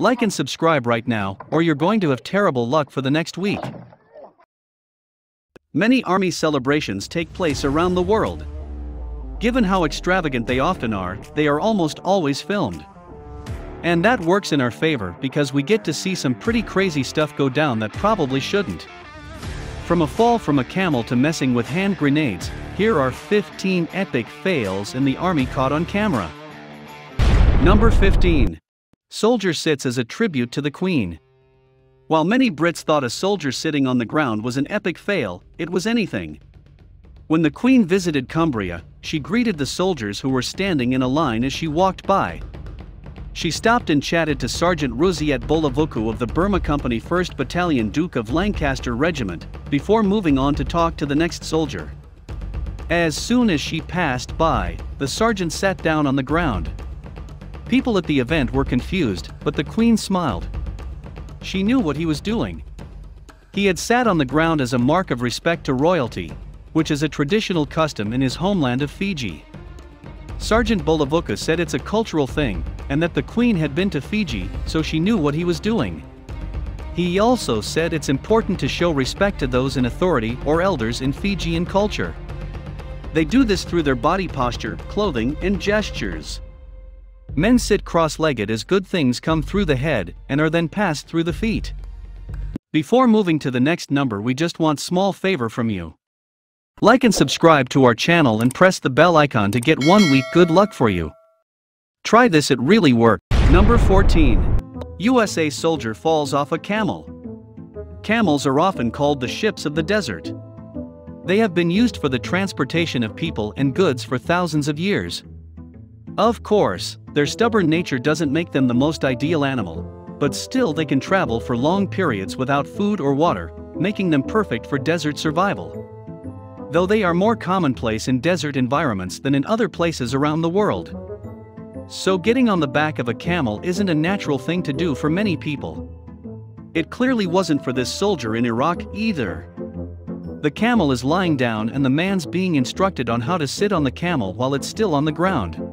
Like and subscribe right now, or you're going to have terrible luck for the next week. Many army celebrations take place around the world. Given how extravagant they often are, they are almost always filmed. And that works in our favor because we get to see some pretty crazy stuff go down that probably shouldn't. From a fall from a camel to messing with hand grenades, here are 15 epic fails in the army caught on camera. Number 15. Soldier sits as a tribute to the Queen. While many Brits thought a soldier sitting on the ground was an epic fail, it was anything. When the Queen visited Cumbria, she greeted the soldiers who were standing in a line as she walked by. She stopped and chatted to Sergeant Ruziet Bolavuku of the Burma Company 1st Battalion Duke of Lancaster Regiment, before moving on to talk to the next soldier. As soon as she passed by, the sergeant sat down on the ground. People at the event were confused, but the Queen smiled. She knew what he was doing. He had sat on the ground as a mark of respect to royalty, which is a traditional custom in his homeland of Fiji. Sergeant Bolavuka said it's a cultural thing, and that the Queen had been to Fiji, so she knew what he was doing. He also said it's important to show respect to those in authority or elders in Fijian culture. They do this through their body posture, clothing, and gestures. Men sit cross-legged as good things come through the head and are then passed through the feet. Before moving to the next number, we just want small favor from you. Like and subscribe to our channel and press the bell icon to get 1 week good luck for you. Try this, it really worked. Number 14. USA soldier falls off a camel. Camels are often called the ships of the desert. They have been used for the transportation of people and goods for thousands of years. Of course, their stubborn nature doesn't make them the most ideal animal, but still they can travel for long periods without food or water, making them perfect for desert survival. Though they are more commonplace in desert environments than in other places around the world. So getting on the back of a camel isn't a natural thing to do for many people. It clearly wasn't for this soldier in Iraq either. The camel is lying down and the man's being instructed on how to sit on the camel while it's still on the ground.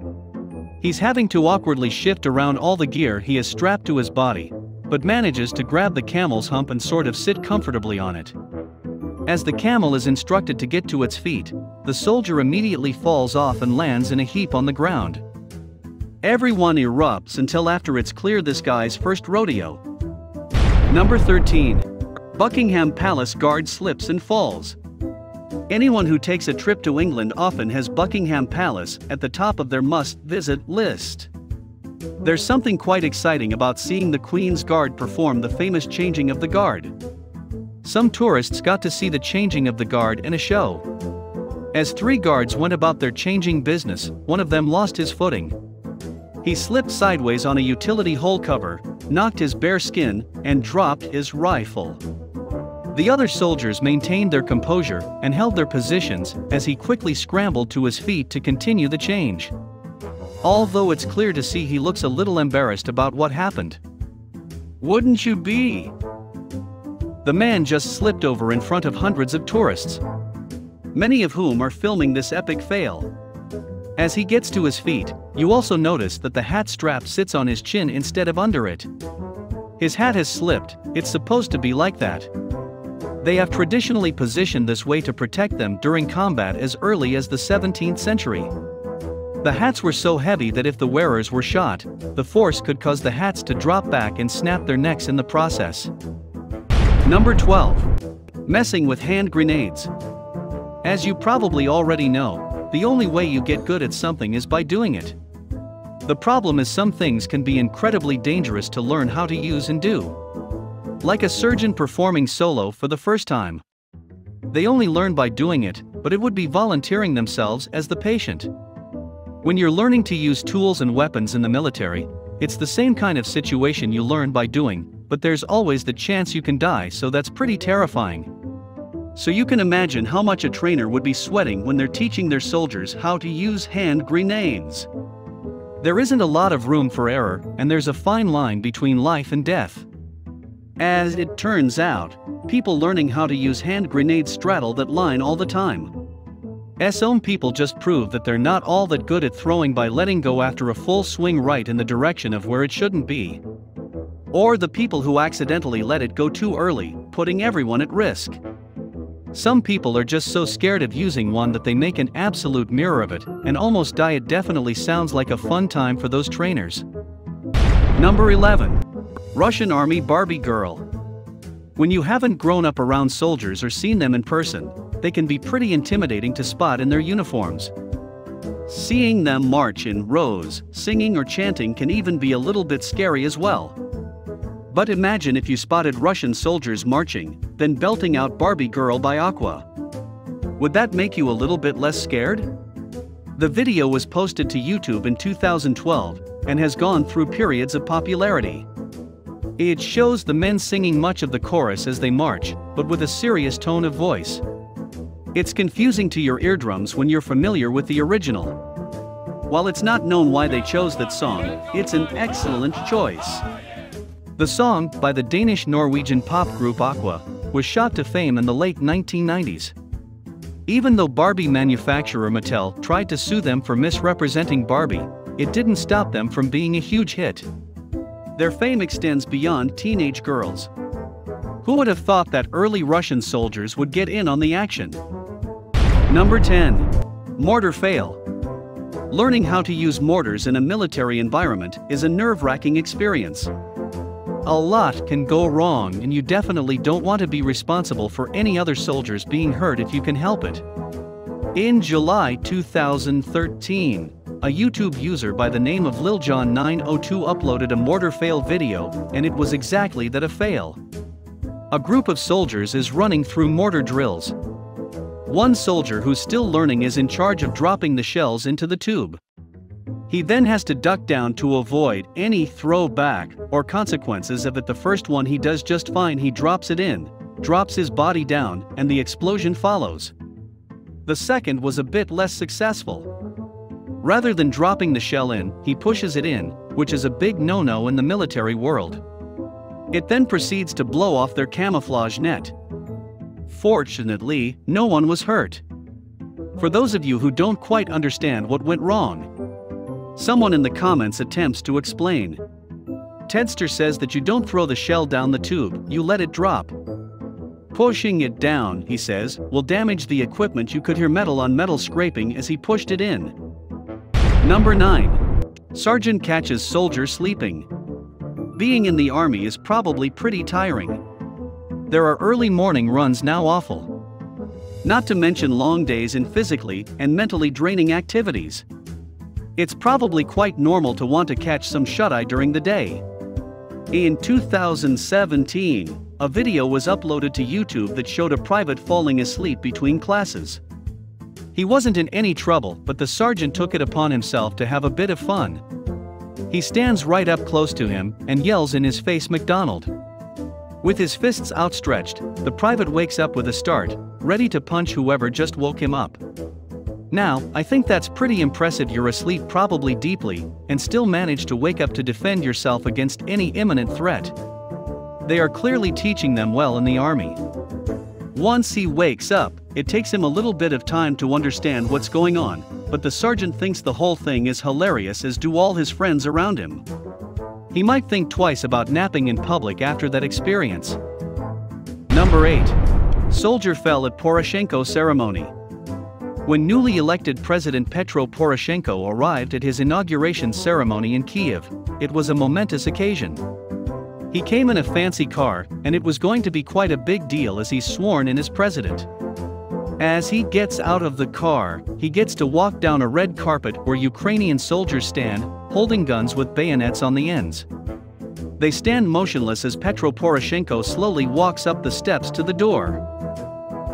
He's having to awkwardly shift around all the gear he has strapped to his body, but manages to grab the camel's hump and sort of sit comfortably on it. As the camel is instructed to get to its feet, the soldier immediately falls off and lands in a heap on the ground. Everyone erupts until after it's clear this guy's first rodeo. Number 13. Buckingham Palace guard slips and falls. Anyone who takes a trip to England often has Buckingham Palace at the top of their must-visit list. There's something quite exciting about seeing the Queen's Guard perform the famous changing of the guard. Some tourists got to see the changing of the guard in a show. As 3 guards went about their changing business, one of them lost his footing. He slipped sideways on a utility hole cover, knocked his bare skin, and dropped his rifle. The other soldiers maintained their composure and held their positions as he quickly scrambled to his feet to continue the change. Although it's clear to see he looks a little embarrassed about what happened. Wouldn't you be? The man just slipped over in front of hundreds of tourists, many of whom are filming this epic fail. As he gets to his feet, you also notice that the hat strap sits on his chin instead of under it. His hat has slipped, it's supposed to be like that. They have traditionally positioned this way to protect them during combat as early as the 17th century. The hats were so heavy that if the wearers were shot, the force could cause the hats to drop back and snap their necks in the process. Number 12. Messing with hand grenades. As you probably already know, the only way you get good at something is by doing it. The problem is some things can be incredibly dangerous to learn how to use and do. Like a surgeon performing solo for the first time. They only learn by doing it, but it would be volunteering themselves as the patient. When you're learning to use tools and weapons in the military, it's the same kind of situation you learn by doing, but there's always the chance you can die, so that's pretty terrifying. So you can imagine how much a trainer would be sweating when they're teaching their soldiers how to use hand grenades. There isn't a lot of room for error, and there's a fine line between life and death. As it turns out, people learning how to use hand grenades straddle that line all the time. Some people just prove that they're not all that good at throwing by letting go after a full swing right in the direction of where it shouldn't be. Or the people who accidentally let it go too early, putting everyone at risk. Some people are just so scared of using one that they make an absolute mirror of it and almost die. It definitely sounds like a fun time for those trainers. Number 11. Russian Army Barbie Girl. When you haven't grown up around soldiers or seen them in person, they can be pretty intimidating to spot in their uniforms. Seeing them march in rows, singing or chanting can even be a little bit scary as well. But imagine if you spotted Russian soldiers marching, then belting out Barbie Girl by Aqua. Would that make you a little bit less scared? The video was posted to YouTube in 2012 and has gone through periods of popularity. It shows the men singing much of the chorus as they march, but with a serious tone of voice. It's confusing to your eardrums when you're familiar with the original. While it's not known why they chose that song, it's an excellent choice. The song, by the Danish-Norwegian pop group Aqua, was shot to fame in the late 1990s. Even though Barbie manufacturer Mattel tried to sue them for misrepresenting Barbie, it didn't stop them from being a huge hit. Their fame extends beyond teenage girls. Who would have thought that early Russian soldiers would get in on the action? Number 10. Mortar Fail. Learning how to use mortars in a military environment is a nerve-wracking experience. A lot can go wrong, and you definitely don't want to be responsible for any other soldiers being hurt if you can help it. In July 2013, a YouTube user by the name of LilJohn902 uploaded a mortar fail video, and it was exactly that, a fail. A group of soldiers is running through mortar drills. One soldier who's still learning is in charge of dropping the shells into the tube. He then has to duck down to avoid any throwback or consequences of it. The first one he does just fine. He drops it in, drops his body down, and the explosion follows. The second was a bit less successful. Rather than dropping the shell in, he pushes it in, which is a big no-no in the military world. It then proceeds to blow off their camouflage net. Fortunately, no one was hurt. For those of you who don't quite understand what went wrong, someone in the comments attempts to explain. Tedster says that you don't throw the shell down the tube, you let it drop. Pushing it down, he says, will damage the equipment. You could hear metal on metal scraping as he pushed it in. Number 9. Sergeant catches soldier sleeping. Being in the army is probably pretty tiring. There are early morning runs now, awful. Not to mention long days in physically and mentally draining activities. It's probably quite normal to want to catch some shut-eye during the day. In 2017, a video was uploaded to YouTube that showed a private falling asleep between classes. He wasn't in any trouble, but the sergeant took it upon himself to have a bit of fun. He stands right up close to him and yells in his face, "McDonald." With his fists outstretched, the private wakes up with a start, ready to punch whoever just woke him up. Now, I think that's pretty impressive. You're asleep, probably deeply, and still manage to wake up to defend yourself against any imminent threat. They are clearly teaching them well in the army. Once he wakes up, it takes him a little bit of time to understand what's going on, but the sergeant thinks the whole thing is hilarious, as do all his friends around him. He might think twice about napping in public after that experience. Number 8. Soldier fell at Poroshenko ceremony. When newly elected President Petro Poroshenko arrived at his inauguration ceremony in Kiev, it was a momentous occasion. He came in a fancy car, and it was going to be quite a big deal as he's sworn in as president. As he gets out of the car, he gets to walk down a red carpet where Ukrainian soldiers stand, holding guns with bayonets on the ends. They stand motionless as Petro Poroshenko slowly walks up the steps to the door.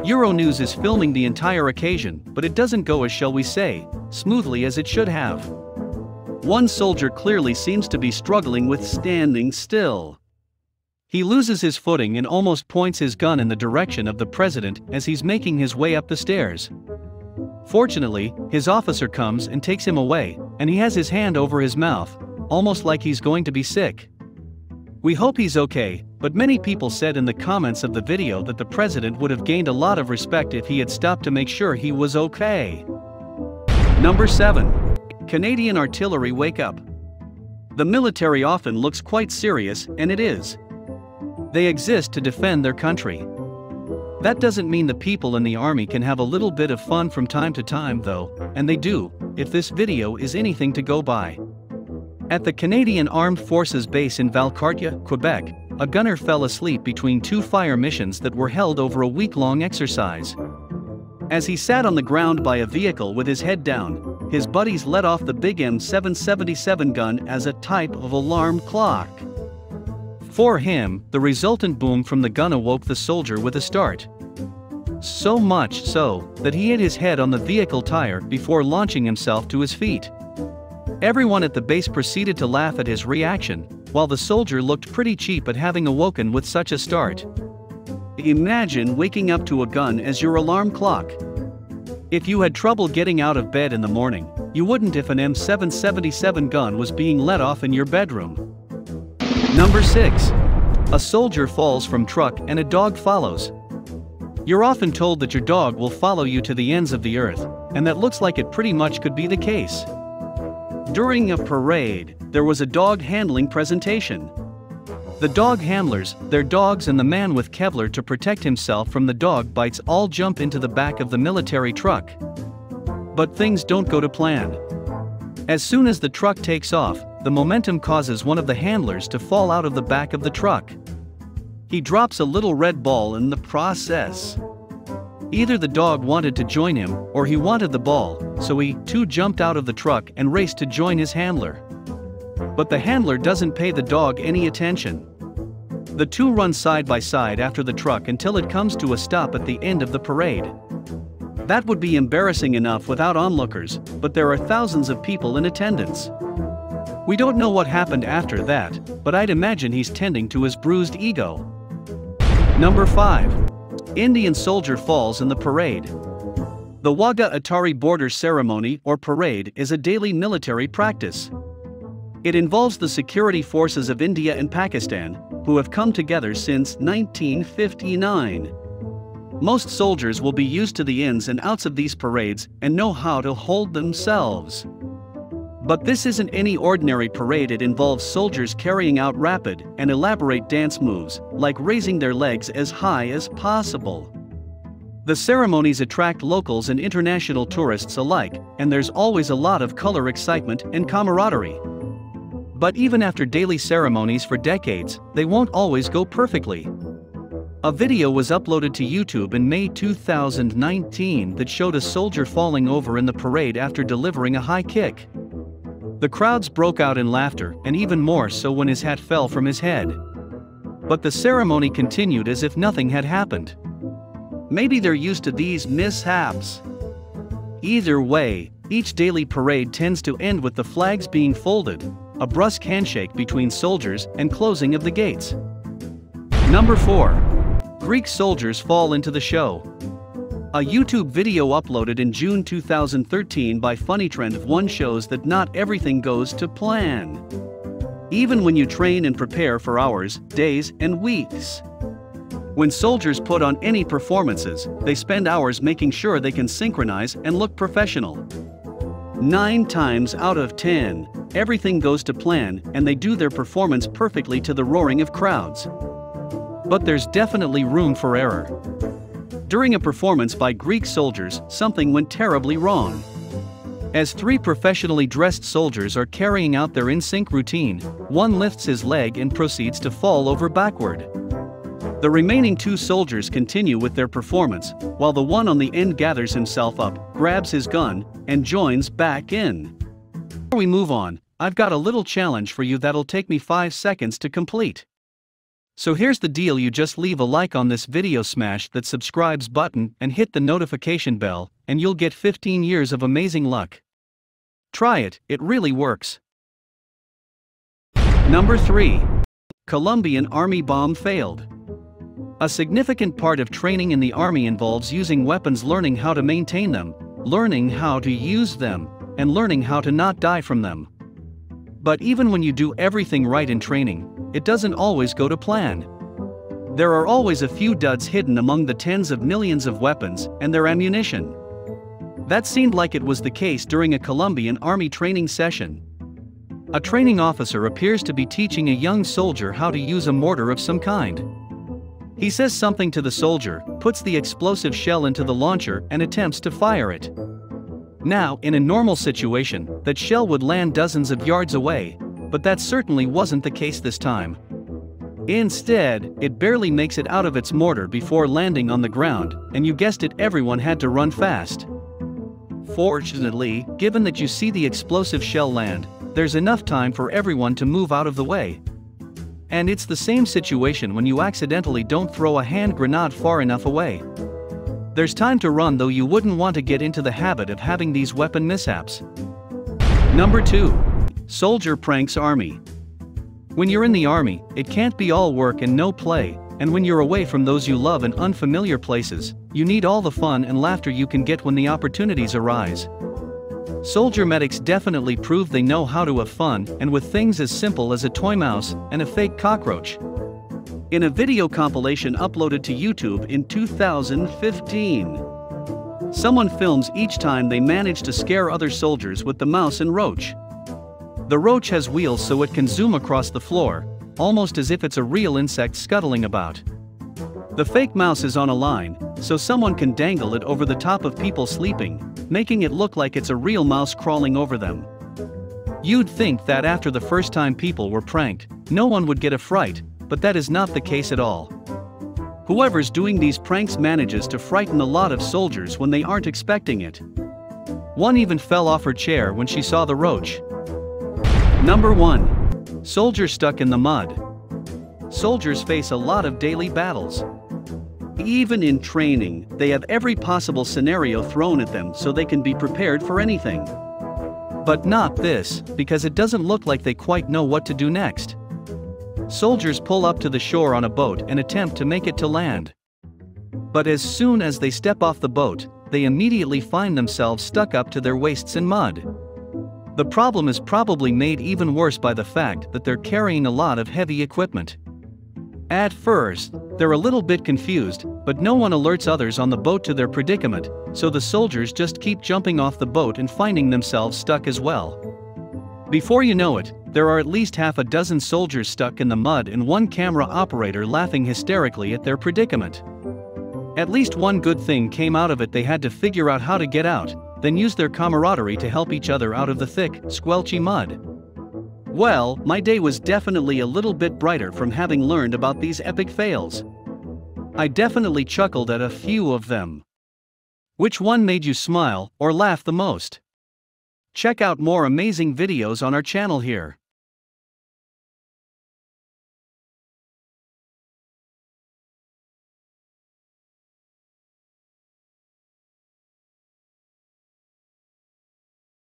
Euronews is filming the entire occasion, but it doesn't go, as shall we say, smoothly as it should have. One soldier clearly seems to be struggling with standing still. He loses his footing and almost points his gun in the direction of the president as he's making his way up the stairs. Fortunately, his officer comes and takes him away, and he has his hand over his mouth, almost like he's going to be sick. We hope he's okay, but many people said in the comments of the video that the president would have gained a lot of respect if he had stopped to make sure he was okay. Number 7. Canadian artillery wake up. The military often looks quite serious, and it is. They exist to defend their country. That doesn't mean the people in the army can have a little bit of fun from time to time though, and they do, if this video is anything to go by. At the Canadian Armed Forces base in Valcartier, Quebec, a gunner fell asleep between two fire missions that were held over a week-long exercise. As he sat on the ground by a vehicle with his head down, his buddies let off the big M777 gun as a type of alarm clock. For him, the resultant boom from the gun awoke the soldier with a start. So much so, that he hit his head on the vehicle tire before launching himself to his feet. Everyone at the base proceeded to laugh at his reaction, while the soldier looked pretty cheap at having awoken with such a start. Imagine waking up to a gun as your alarm clock. If you had trouble getting out of bed in the morning, you wouldn't if an M777 gun was being let off in your bedroom. Number 6. A soldier falls from truck and a dog follows. You're often told that your dog will follow you to the ends of the earth, and that looks like it pretty much could be the case. During a parade, there was a dog handling presentation. The dog handlers, their dogs and the man with Kevlar to protect himself from the dog bites all jump into the back of the military truck. But things don't go to plan. As soon as the truck takes off, the momentum causes one of the handlers to fall out of the back of the truck. He drops a little red ball in the process. Either the dog wanted to join him, or he wanted the ball, so he, too, jumped out of the truck and raced to join his handler. But the handler doesn't pay the dog any attention. The two run side by side after the truck until it comes to a stop at the end of the parade. That would be embarrassing enough without onlookers, but there are thousands of people in attendance. We don't know what happened after that, but I'd imagine he's tending to his bruised ego. Number 5. Indian soldier falls in the parade. The Wagah Atari border ceremony or parade is a daily military practice. It involves the security forces of India and Pakistan, who have come together since 1959. Most soldiers will be used to the ins and outs of these parades and know how to hold themselves. But this isn't any ordinary parade. It involves soldiers carrying out rapid and elaborate dance moves, like raising their legs as high as possible. The ceremonies attract locals and international tourists alike, and there's always a lot of color, excitement, and camaraderie. But even after daily ceremonies for decades, they won't always go perfectly. A video was uploaded to YouTube in May 2019 that showed a soldier falling over in the parade after delivering a high kick. The crowds broke out in laughter, and even more so when his hat fell from his head. But the ceremony continued as if nothing had happened. Maybe they're used to these mishaps. Either way, each daily parade tends to end with the flags being folded, a brusque handshake between soldiers, and closing of the gates. Number 4. Greek soldiers fall into the show. A YouTube video uploaded in June 2013 by FunnyTrend1 shows that not everything goes to plan. Even when you train and prepare for hours, days, and weeks. When soldiers put on any performances, they spend hours making sure they can synchronize and look professional. 9 times out of 10, everything goes to plan and they do their performance perfectly to the roaring of crowds. But there's definitely room for error. During a performance by Greek soldiers, something went terribly wrong. As 3 professionally dressed soldiers are carrying out their in-sync routine, one lifts his leg and proceeds to fall over backward. The remaining 2 soldiers continue with their performance, while the one on the end gathers himself up, grabs his gun, and joins back in. Before we move on, I've got a little challenge for you that'll take me 5 seconds to complete. So here's the deal: you just leave a like on this video, smash that subscribes button and hit the notification bell, and you'll get 15 years of amazing luck. Try it, it really works. Number 3. Colombian army bomb failed. A significant part of training in the army involves using weapons, learning how to maintain them, learning how to use them, and learning how to not die from them. But even when you do everything right in training, it doesn't always go to plan. There are always a few duds hidden among the tens of millions of weapons and their ammunition. That seemed like it was the case during a Colombian army training session. A training officer appears to be teaching a young soldier how to use a mortar of some kind. He says something to the soldier, puts the explosive shell into the launcher and attempts to fire it. Now, in a normal situation, that shell would land dozens of yards away, but that certainly wasn't the case this time. Instead, it barely makes it out of its mortar before landing on the ground, and you guessed it, everyone had to run fast. Fortunately, given that you see the explosive shell land, there's enough time for everyone to move out of the way. And it's the same situation when you accidentally don't throw a hand grenade far enough away. There's time to run, though you wouldn't want to get into the habit of having these weapon mishaps. Number 2. Soldier pranks army. When you're in the army, it can't be all work and no play, and when you're away from those you love in unfamiliar places, you need all the fun and laughter you can get when the opportunities arise. Soldier medics definitely prove they know how to have fun, and with things as simple as a toy mouse and a fake cockroach. In a video compilation uploaded to YouTube in 2015, someone films each time they manage to scare other soldiers with the mouse and roach. The roach has wheels so it can zoom across the floor, almost as if it's a real insect scuttling about. The fake mouse is on a line, so someone can dangle it over the top of people sleeping, making it look like it's a real mouse crawling over them. You'd think that after the first time people were pranked, no one would get a fright, but that is not the case at all. Whoever's doing these pranks manages to frighten a lot of soldiers when they aren't expecting it. One even fell off her chair when she saw the roach. Number 1. Soldier stuck in the mud. Soldiers face a lot of daily battles. Even in training, they have every possible scenario thrown at them so they can be prepared for anything. But not this, because it doesn't look like they quite know what to do next. Soldiers pull up to the shore on a boat and attempt to make it to land. But as soon as they step off the boat, they immediately find themselves stuck up to their waists in mud. The problem is probably made even worse by the fact that they're carrying a lot of heavy equipment. At first, they're a little bit confused, but no one alerts others on the boat to their predicament, so the soldiers just keep jumping off the boat and finding themselves stuck as well. Before you know it, there are at least half a dozen soldiers stuck in the mud and one camera operator laughing hysterically at their predicament. At least one good thing came out of it: they had to figure out how to get out, then use their camaraderie to help each other out of the thick, squelchy mud. Well, my day was definitely a little bit brighter from having learned about these epic fails. I definitely chuckled at a few of them. Which one made you smile or laugh the most? Check out more amazing videos on our channel here.